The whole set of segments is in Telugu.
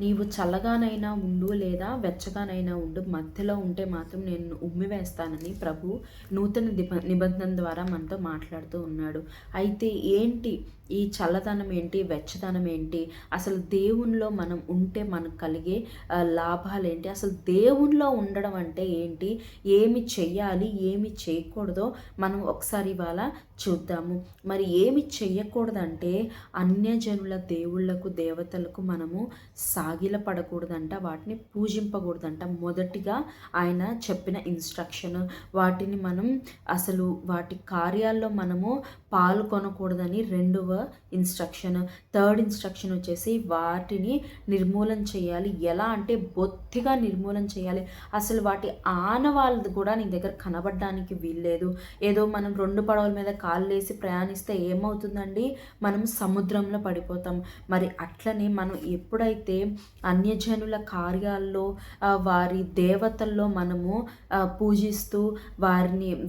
నీవు చల్లగానైనా ఉండు లేదా వెచ్చగానైనా ఉండు, మధ్యలో ఉంటే మాత్రం నేను ఉమ్మివేస్తానని ప్రభు నూతన నిబంధన ద్వారా మనతో మాట్లాడుతూ ఉన్నాడు. అయితే ఏంటి ఈ చల్లదనం ఏంటి, వెచ్చదనం ఏంటి, అసలు దేవునిలో మనం ఉంటే మనకు కలిగే లాభాలు ఏంటి, అసలు దేవునిలో ఉండడం అంటే ఏంటి, ఏమి చెయ్యాలి ఏమి చేయకూడదో మనం ఒకసారి ఇవాళ చూద్దాము. మరి ఏమి చెయ్యకూడదంటే అన్యజనుల దేవుళ్లకు దేవతలకు మనము సాగిలపడకూడదంట, వాటిని పూజింపకూడదంట. మొదటిగా ఆయన చెప్పిన ఇన్స్ట్రక్షన్, వాటిని మనం అసలు వాటి కార్యాల్లో మనము పాల్గొనకూడదని రెండవ ఇన్స్ట్రక్షన్. థర్డ్ ఇన్స్ట్రక్షన్ వచ్చేసి వాటిని నిర్మూలన చేయాలి. ఎలా అంటే బొత్తిగా నిర్మూలన చేయాలి. అసలు వాటి ఆనవాళ్ళది కూడా నీ దగ్గర కనబడడానికి వీల్లేదు. ఏదో మనం 2 పడవల మీద కాళ్ళేసి ప్రయాణిస్తే ఏమవుతుందండి, మనం సముద్రంలో పడిపోతాం. మరి అట్లనే మనం ఎప్పుడైతే అన్యజనుల కార్యాల్లో వారి దేవతల్లో మనము పూజిస్తూ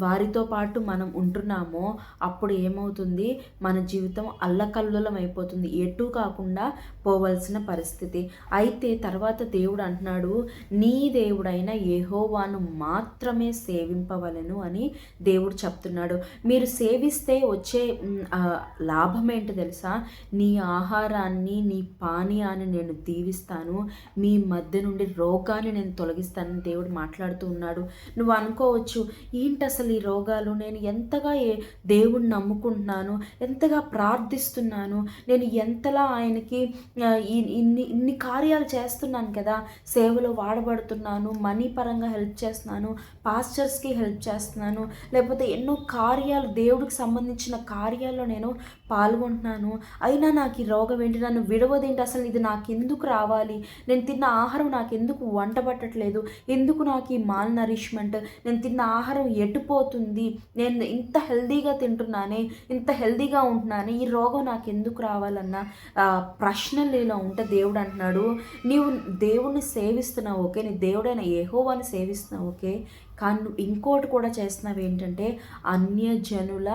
వారితో పాటు మనం ఉంటున్నామో అప్పుడు ఏమవుతుంది, మన జీవితం అల్లకల్లోలం అయిపోతుంది, ఎటు కాకుండా పోవలసిన పరిస్థితి. అయితే తర్వాత దేవుడు అంటున్నాడు, నీ దేవుడైన యెహోవాను మాత్రమే సేవింపవలెను అని దేవుడు చెప్తున్నాడు. మీరు సేవిస్తే వచ్చే లాభం ఏంటో తెలుసా? నీ ఆహారాన్ని నీ పానీయాన్ని నేను దీవిస్తాను, మీ మధ్య నుండి రోగాన్ని నేను తొలగిస్తానని దేవుడు మాట్లాడుతూ ఉన్నాడు. నువ్వు అనుకోవచ్చు, ఏంటి అసలు ఈ రోగాలు, నేను ఎంతగా దేవుణ్ణి నమ్ముకుంటున్నాను, ఎంతగా ప్రార్థిస్తున్నాను, నేను ఎంతలా ఆయనకి ఇన్ని కార్యాలు చేస్తున్నాను కదా, సేవలో వాడబడుతున్నాను, మనీ పరంగా హెల్ప్ చేస్తున్నాను, పాస్టర్స్కి హెల్ప్ చేస్తున్నాను, లేకపోతే ఎన్నో కార్యాలు దేవుడికి సంబంధించిన కార్యాల్లో నేను పాల్గొంటున్నాను, అయినా నాకు ఈ రోగం ఏంటి, నన్ను విడవదేంటి, అసలు ఇది నాకు ఎందుకు రావాలి, నేను తిన్న ఆహారం నాకు ఎందుకు వంట పట్టట్లేదు, ఎందుకు నాకు ఈ మాల్ నరిష్మెంట్, నేను తిన్న ఆహారం ఎటుపోతుంది, నేను ఇంత హెల్దీగా తింటున్నానే, ఇంత హెల్దీగా ఉంటున్నానే, ఈ రోగం నాకు ఎందుకు రావాలన్న ప్రశ్నలు ఇలా ఉంటే దేవుడు అంటున్నాడు, నీవు దేవుణ్ణి సేవిస్తున్నావు ఓకే, నీ దేవుడైన యెహోవాని సేవిస్తున్నావు ఓకే, కానీ నువ్వు ఇంకోటి కూడా చేస్తున్నావు ఏంటంటే అన్యజనుల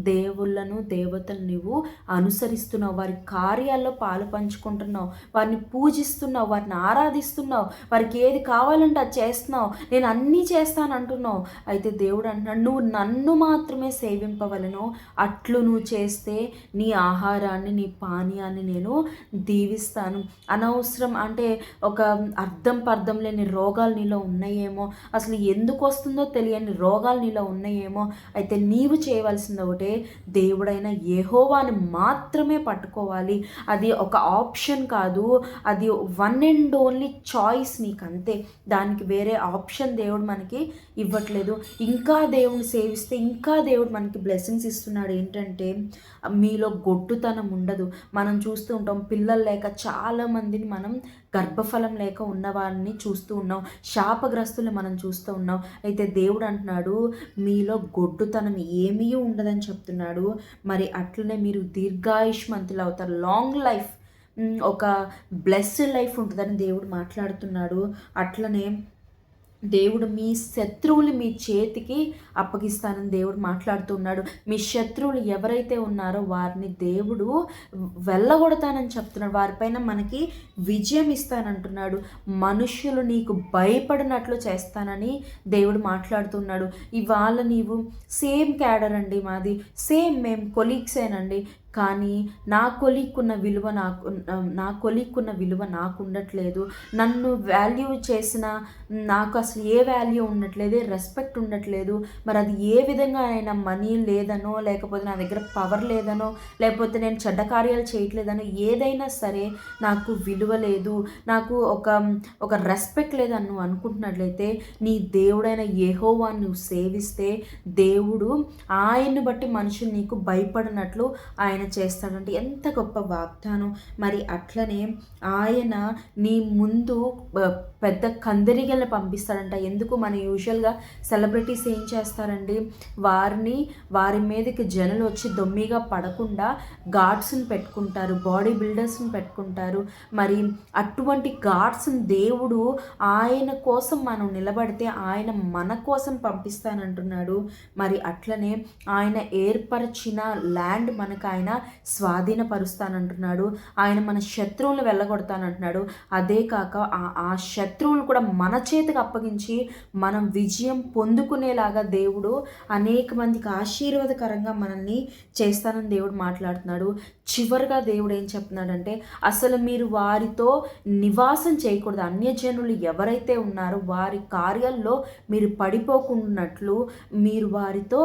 దేవుళ్ళను దేవతలు నువ్వు అనుసరిస్తున్నావు, వారి కార్యాల్లో పాలు పంచుకుంటున్నావు, వారిని పూజిస్తున్నావు, వారిని ఆరాధిస్తున్నావు, వారికి ఏది కావాలంటే అది చేస్తున్నావు, నేను అన్నీ చేస్తాను అంటున్నావు. అయితే దేవుడు అంటున్నాడు, నువ్వు నన్ను మాత్రమే సేవింపవలను, అట్లు నువ్వు చేస్తే నీ ఆహారాన్ని నీ పానీయాన్ని నేను దీవిస్తాను. అనవసరం అంటే ఒక అర్థం పర్థం లేని రోగాలు నీలో ఉన్నాయేమో, అసలు ఎందుకు వస్తుందో తెలియని రోగాలు నీలో ఉన్నాయేమో, అయితే నీవు చేయవలసింది ఒకటే, దేవుడైన యెహోవాని మాత్రమే పట్టుకోవాలి. అది ఒక ఆప్షన్ కాదు, అది వన్ అండ్ ఓన్లీ చాయిస్ నీకు, అంతే. దానికి వేరే ఆప్షన్ దేవుడు మనకి ఇవ్వట్లేదు. ఇంకా దేవుని సేవిస్తే ఇంకా దేవుడు మనకి బ్లెస్సింగ్స్ ఇస్తున్నాడు. ఏంటంటే మీలో గొడ్డుతనం ఉండదు. మనం చూస్తూ ఉంటాం, పిల్లలు లేక చాలామందిని మనం గర్భఫలం లేక ఉన్న వారిని చూస్తూ ఉన్నాం, శాపగ్రస్తులు మనం చూస్తూ ఉన్నాం. అయితే దేవుడు అంటున్నాడు, మీలో గొడ్డుతనం ఏమీ ఉండదని చెప్తున్నాడు. మరి అట్లనే మీరు దీర్ఘాయుష్మంతులు అవుతారు, లాంగ్ లైఫ్, ఒక బ్లెస్డ్ లైఫ్ ఉంటుందని దేవుడు మాట్లాడుతున్నాడు. అట్లనే దేవుడు మీ శత్రువులు మీ చేతికి అప్పగిస్తానని దేవుడు మాట్లాడుతున్నాడు. మీ శత్రువులు ఎవరైతే ఉన్నారో వారిని దేవుడు వెళ్ళగొడతానని చెప్తున్నాడు, వారిపైన మనకి విజయం ఇస్తానంటున్నాడు. మనుషులు నీకు భయపడినట్లు చేస్తానని దేవుడు మాట్లాడుతున్నాడు. ఇవాళ నీవు సేమ్ క్యాడర్ అండి, మాది సేమ్, మేము కొలీగ్సేనండి, కానీ నా కొలీక్కున్న విలువ నాకు ఉండట్లేదు, నన్ను వాల్యూ చేసిన నాకు అసలు ఏ వాల్యూ ఉండట్లేదు, రెస్పెక్ట్ ఉండట్లేదు. మరి అది ఏ విధంగా అయినా మనీ లేదనో, లేకపోతే నా దగ్గర పవర్ లేదనో, లేకపోతే నేను చెడ్డ కార్యాలు చేయట్లేదనో, ఏదైనా సరే నాకు విలువ లేదు, నాకు ఒక రెస్పెక్ట్ లేదని నువ్వు అనుకుంటున్నట్లయితే నీ దేవుడైన యెహోవాను నువ్వు సేవిస్తే దేవుడు ఆయన్ని బట్టి మనుషులు నీకు భయపడినట్లు ఆయన చేస్తాడంటే ఎంత గొప్ప వాగ్దానం. మరి అట్లనే ఆయన నీ ముందు పెద్ద కందిరీగలను పంపిస్తాడంట. ఎందుకు, మన యూజువల్గా సెలబ్రిటీస్ ఏం చేస్తారండి, వారి మీదకి జనులు వచ్చి దొమ్మిగా పడకుండా గార్డ్స్ని పెట్టుకుంటారు, బాడీ బిల్డర్స్ని పెట్టుకుంటారు. మరి అటువంటి గార్డ్స్ని దేవుడు ఆయన కోసం మనం నిలబడితే ఆయన మన కోసం పంపిస్తానంటున్నాడు. మరి అట్లనే ఆయన ఏర్పరిచిన ల్యాండ్ మనకు ఆయన స్వాధీనపరుస్తానంటున్నాడు. ఆయన మన శత్రువులను వెళ్ళగొడతానంటున్నాడు. అదే కాక ఆ శత్రువులను కూడా మన చేతికి అప్పగించి మనం విజయం పొందుకునేలాగా దేవుడు అనేక మందికి ఆశీర్వాదకరంగా మనల్ని చేస్తానని దేవుడు మాట్లాడుతున్నాడు. చివరిగా దేవుడు ఏం చెప్తున్నాడంటే, అసలు మీరు వారితో నివాసం చేయకూడదు. అన్యజనులు ఎవరైతే ఉన్నారో వారి కార్యాల్లో మీరు పడిపోకున్నట్లు మీరు వారితో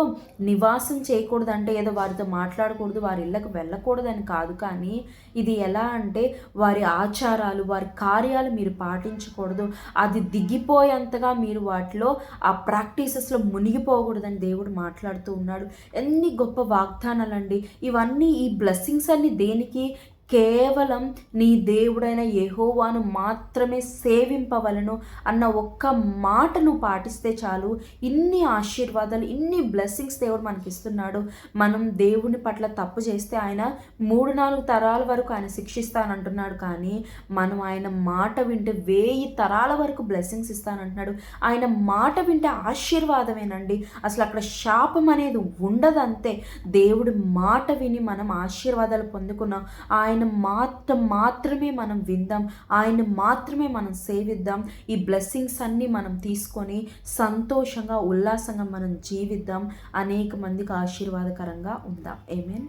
నివాసం చేయకూడదు. అంటే ఏదో వారితో మాట్లాడకూడదు, వారి ఇళ్ళకు వెళ్ళకూడదని కాదు. కానీ ఇది ఎలా అంటే వారి ఆచారాలు, వారి కార్యాలు మీరు పాటించకూడదు. అది దిగిపోయేంతగా మీరు వాటిలో ఆ ప్రాక్టీసెస్లో మునిగిపోకూడదని దేవుడు మాట్లాడుతూ ఉన్నాడు. ఎన్ని గొప్ప వాగ్దానాలండి ఇవన్నీ! ఈ బ్లెస్సింగ్స్ అన్ని దేనికి? కేవలం నీ దేవుడైన యెహోవాను మాత్రమే సేవింపవలను అన్న ఒక్క మాట నువ్వు పాటిస్తే చాలు. ఇన్ని ఆశీర్వాదాలు, ఇన్ని బ్లెస్సింగ్స్ దేవుడు మనకి ఇస్తున్నాడు. మనం దేవుని పట్ల తప్పు చేస్తే ఆయన 3-4 తరాల వరకు ఆయన శిక్షిస్తానంటున్నాడు. కానీ మనం ఆయన మాట వింటే 1000 తరాల వరకు బ్లెస్సింగ్స్ ఇస్తానంటున్నాడు. ఆయన మాట వింటే ఆశీర్వాదమేనండి. అసలు అక్కడ శాపం అనేది ఉండదంతే. దేవుడి మాట విని మనం ఆశీర్వాదాలు పొందుకున్నాం. ఆయన మాత్రమే మనం విందాం, ఆయన మాత్రమే మనం సేవిద్దాం. ఈ బ్లెస్సింగ్స్ అన్నీ మనం తీసుకొని సంతోషంగా, ఉల్లాసంగా మనం జీవిద్దాం. అనేక మందికి ఆశీర్వాదకరంగా ఉందాం. ఆమేన్.